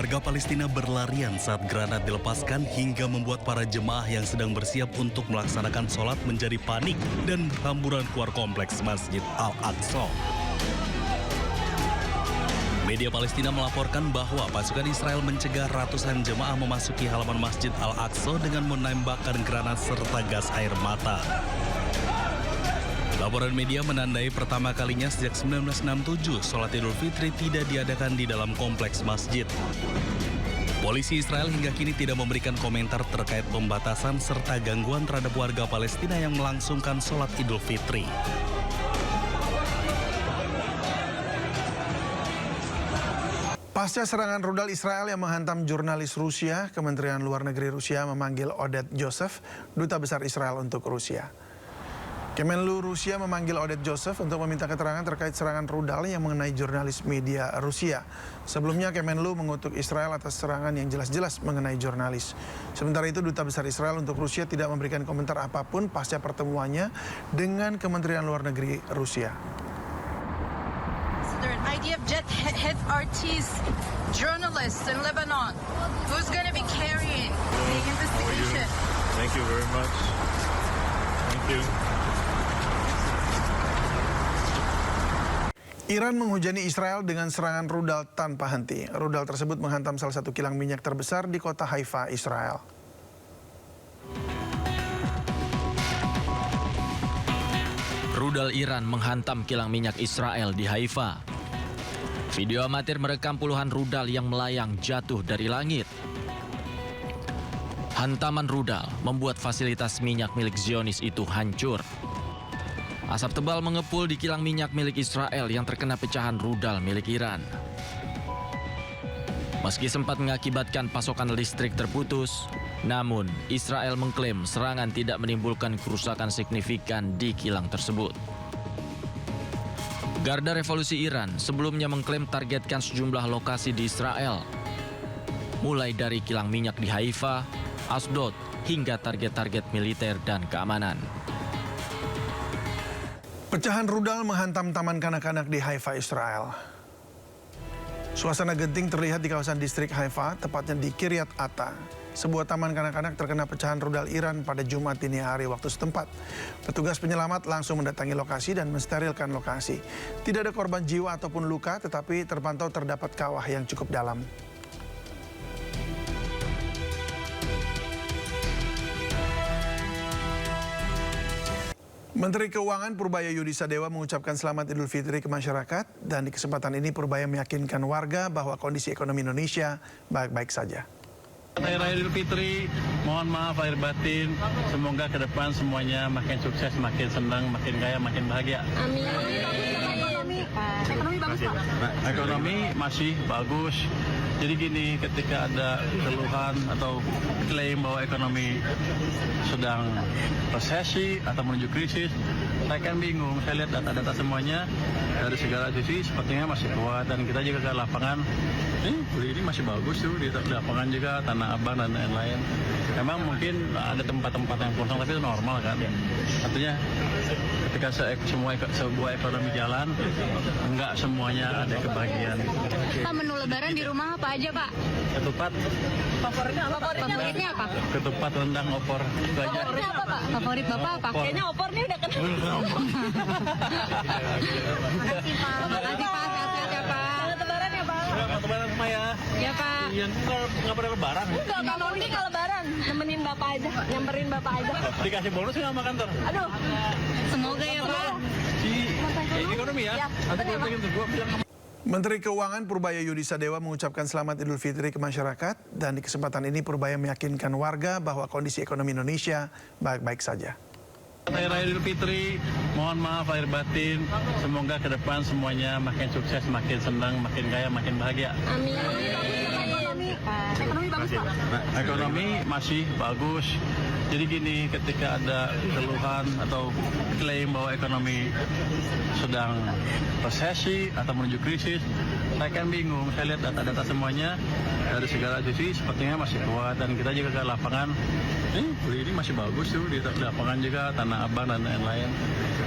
Warga Palestina berlarian saat granat dilepaskan hingga membuat para jemaah yang sedang bersiap untuk melaksanakan sholat menjadi panik dan berhamburan keluar kompleks Masjid Al-Aqsa. Media Palestina melaporkan bahwa pasukan Israel mencegah ratusan jemaah memasuki halaman Masjid Al-Aqsa dengan menembakkan granat serta gas air mata. Laporan media menandai pertama kalinya sejak 1967 sholat Idul Fitri tidak diadakan di dalam kompleks masjid. Polisi Israel hingga kini tidak memberikan komentar terkait pembatasan serta gangguan terhadap warga Palestina yang melangsungkan sholat Idul Fitri. Pasca serangan rudal Israel yang menghantam jurnalis Rusia, Kementerian Luar Negeri Rusia memanggil Oded Joseph, Duta Besar Israel untuk Rusia. Kemenlu Rusia memanggil Oded Joseph untuk meminta keterangan terkait serangan rudal yang mengenai jurnalis media Rusia. Sebelumnya Kemenlu mengutuk Israel atas serangan yang jelas-jelas mengenai jurnalis. Sementara itu Duta Besar Israel untuk Rusia tidak memberikan komentar apapun pasca pertemuannya dengan Kementerian Luar Negeri Rusia. IDF jet hit RT's journalists in Lebanon. Who's going to be carrying the investigation? Thank you very much. Thank you. Iran menghujani Israel dengan serangan rudal tanpa henti. Rudal tersebut menghantam salah satu kilang minyak terbesar di kota Haifa, Israel. Rudal Iran menghantam kilang minyak Israel di Haifa. Video amatir merekam puluhan rudal yang melayang jatuh dari langit. Hantaman rudal membuat fasilitas minyak milik Zionis itu hancur. Asap tebal mengepul di kilang minyak milik Israel yang terkena pecahan rudal milik Iran. Meski sempat mengakibatkan pasokan listrik terputus, namun Israel mengklaim serangan tidak menimbulkan kerusakan signifikan di kilang tersebut. Garda Revolusi Iran sebelumnya mengklaim targetkan sejumlah lokasi di Israel, mulai dari kilang minyak di Haifa, Asdod, hingga target-target militer dan keamanan. Pecahan rudal menghantam taman kanak-kanak di Haifa, Israel. Suasana genting terlihat di kawasan distrik Haifa, tepatnya di Kiryat Ata. Sebuah taman kanak-kanak terkena pecahan rudal Iran pada Jumat dini hari waktu setempat. Petugas penyelamat langsung mendatangi lokasi dan mensterilkan lokasi. Tidak ada korban jiwa ataupun luka, tetapi terpantau terdapat kawah yang cukup dalam. Menteri Keuangan Purbaya Yudisadewa mengucapkan selamat Idul Fitri ke masyarakat dan di kesempatan ini Purbaya meyakinkan warga bahwa kondisi ekonomi Indonesia baik-baik saja. Hari Raya Idul Fitri, mohon maaf lahir batin, semoga ke depan semuanya makin sukses, makin senang, makin kaya, makin bahagia. Amin. Ekonomi bagus, Pak? Ekonomi masih bagus. Jadi gini, ketika ada keluhan atau klaim bahwa ekonomi sedang resesi atau menuju krisis, saya kan bingung. Saya lihat data-data semuanya dari segala sisi sepertinya masih kuat, dan kita juga ke lapangan, ini masih bagus tuh di lapangan juga, Tanah Abang dan lain-lain. Memang mungkin ada tempat-tempat yang kosong, tapi itu normal kan. Artinya ketika sebuah ekonomi jalan, enggak semuanya ada kebahagiaan. Pak, menu lebaran di rumah apa aja, Pak? Ketupat. Favoritnya apa? Ketupat, rendang, opor. Itu aja. Favoritnya apa, Pak? Favorit Bapak apa? Kayaknya opor nih udah kenal. Makasih, Pak. Makasih, Pak. Sehat-sehat ya, Pak. Lebaran ya, Pak? Lebaran sama ya. Ya, Pak. Iya, nggak pada lebaran. Enggak, kalau ini kalau lebaran, nemenin Bapak aja, nyamperin Bapak aja. Dikasih bonus nggak sama kantor? Aduh. Semoga ya, Pak. Di ekonomi ya. Nanti gue pengen tuh, gue bilang. Menteri Keuangan Purbaya Yudisadewa mengucapkan selamat Idul Fitri ke masyarakat dan di kesempatan ini Purbaya meyakinkan warga bahwa kondisi ekonomi Indonesia baik-baik saja. Hari Raya Idul Fitri, mohon maaf lahir batin, semoga ke depan semuanya makin sukses, makin senang, makin kaya, makin bahagia. Amin. Ekonomi bagus, Pak? Ekonomi masih bagus. Jadi gini, ketika ada keluhan atau klaim bahwa ekonomi sedang resesi atau menuju krisis, saya kan bingung. Saya lihat data-data semuanya dari segala sisi sepertinya masih kuat, dan kita juga ke lapangan, ini masih bagus tuh di lapangan juga, Tanah Abang dan lain-lain.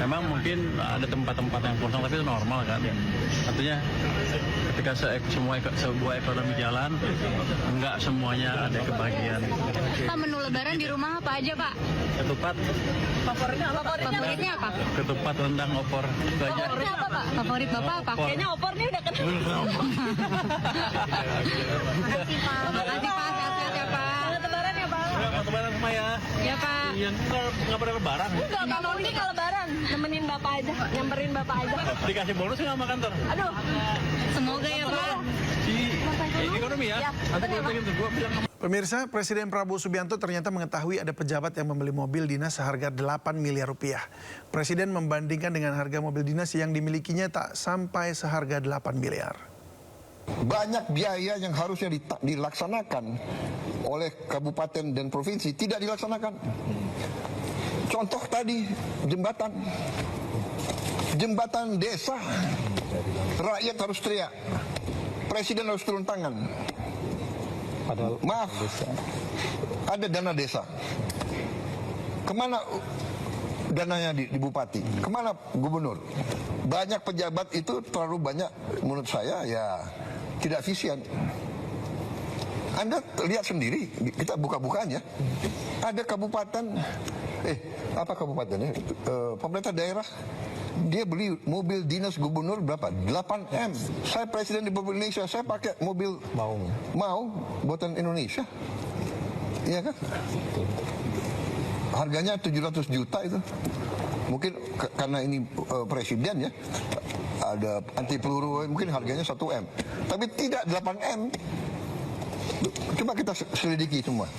Memang mungkin ada tempat-tempat yang kosong, tapi itu normal kan. Artinya ketika sebuah ekonomi jalan, enggak semuanya ada kebahagiaan. Pak, menu lebaran di rumah apa aja, Pak? Ketupat, Favoritnya apa? ketupat, rendang, opor, itu aja. Favoritnya apa, Pak? Favorit Bapak apa? Kayaknya opor nih udah kenal. Makasih, Pak. Makasih, Pak. Sehat-sehat ya, Pak. Lebaran ya, Pak. Lebaran sama ya. Ya, Pak. Iya, nggak pada lebaran. Enggak, Pak Maudi kalau lebaran. Nemenin Bapak aja. Nyamperin Bapak aja. Dikasih bonus nggak sama kantor? Aduh. Semoga ya, Pak. Di ekonomi ya. Nanti gue pengen tuh, gue bilang. Pemirsa, Presiden Prabowo Subianto ternyata mengetahui ada pejabat yang membeli mobil dinas seharga 8 miliar rupiah. Presiden membandingkan dengan harga mobil dinas yang dimilikinya tak sampai seharga 8 miliar. Banyak biaya yang harusnya dilaksanakan oleh kabupaten dan provinsi tidak dilaksanakan. Contoh tadi jembatan desa, rakyat harus teriak, presiden harus turun tangan. Maaf, ada dana desa. Kemana dananya di bupati? Kemana gubernur? Banyak pejabat itu terlalu banyak, menurut saya ya tidak efisien. Anda lihat sendiri, kita buka-bukaan ya. Ada kabupaten, apa kabupatennya? Pemerintah daerah, dia beli mobil dinas gubernur berapa? 8M. Saya presiden di Republik Indonesia, saya pakai mobil mau buatan Indonesia. Iya kan? Harganya 700 juta itu. Mungkin karena ini presiden ya, ada anti peluru, mungkin harganya 1M. Tapi tidak 8M. Coba kita selidiki semua.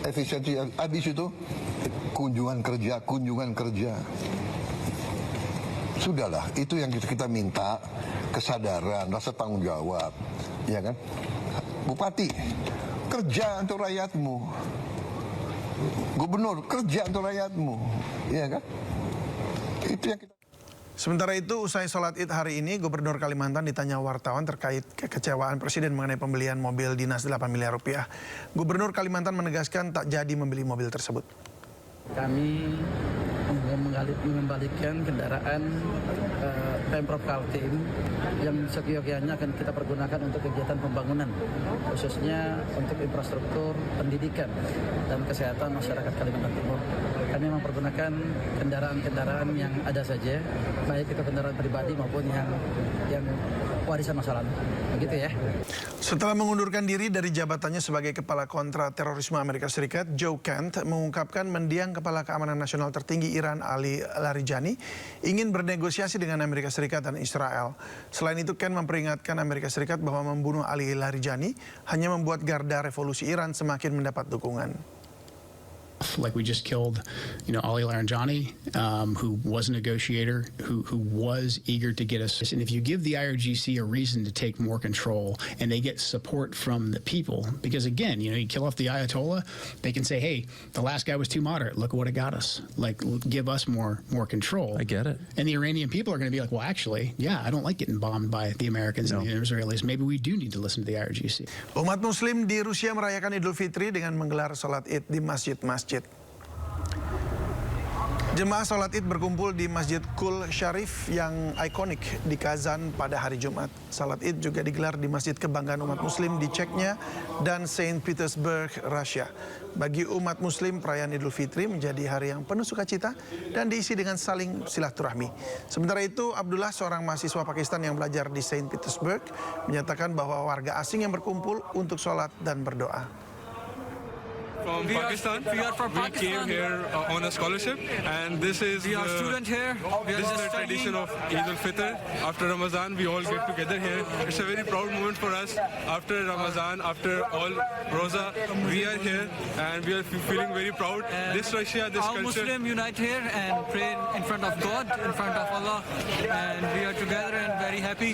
Efisiensi, habis itu kunjungan kerja. Sudahlah, itu yang kita minta, kesadaran, rasa tanggung jawab, ya kan? Bupati, kerja untuk rakyatmu. Gubernur, kerja untuk rakyatmu, ya kan? Itu yang kita... Sementara itu, usai sholat Id hari ini, Gubernur Kalimantan ditanya wartawan terkait kekecewaan Presiden mengenai pembelian mobil dinas 8 miliar rupiah. Gubernur Kalimantan menegaskan tak jadi membeli mobil tersebut. Kami mengembalikan kendaraan Pemprov Kaltim yang seyogyanya akan kita pergunakan untuk kegiatan pembangunan, khususnya untuk infrastruktur pendidikan dan kesehatan masyarakat Kalimantan Timur. Kami mempergunakan kendaraan-kendaraan yang ada saja, baik itu kendaraan pribadi maupun yang warisan masa lalu. Begitu ya. Setelah mengundurkan diri dari jabatannya sebagai Kepala Kontra Terorisme Amerika Serikat, Joe Kent mengungkapkan mendiang Kepala Keamanan Nasional tertinggi Iran Ali Larijani ingin bernegosiasi dengan Amerika Serikat dan Israel. Selain itu, Kent memperingatkan Amerika Serikat bahwa membunuh Ali Larijani hanya membuat garda revolusi Iran semakin mendapat dukungan. Like we just killed, Ali Larijani, who was a negotiator, who was eager to get us. And if you give the IRGC a reason to take more control, and they get support from the people, because again, you kill off the Ayatollah, they can say, "Hey, the last guy was too moderate. Look what it got us. Like, give us more control." I get it. And the Iranian people are going to be like, "Well, actually, yeah, I don't like getting bombed by the Americans and the Israelis. Maybe we do need to listen to the IRGC." Umat Muslim di Rusia merayakan Idul Fitri dengan menggelar sholat Id di masjid-masjid. Jemaah sholat Id berkumpul di Masjid Kul Sharif yang ikonik di Kazan pada hari Jumat. Sholat Id juga digelar di Masjid Kebanggaan Umat Muslim di Chechnya dan Saint Petersburg, Rusia. Bagi umat Muslim, perayaan Idul Fitri menjadi hari yang penuh sukacita dan diisi dengan saling silaturahmi. Sementara itu, Abdullah, seorang mahasiswa Pakistan yang belajar di Saint Petersburg, menyatakan bahwa warga asing yang berkumpul untuk sholat dan berdoa. From Pakistan. We are from Pakistan. We came here on a scholarship, and this is we are student here. This is the tradition of Eid al-Fitr. After Ramadan, we all get together here. It's a very proud moment for us. After Ramadan, after all Roza, we are here, and we are feeling very proud. This Russia, this all culture. Muslim unite here and pray in front of God, in front of Allah, and we are together and very happy.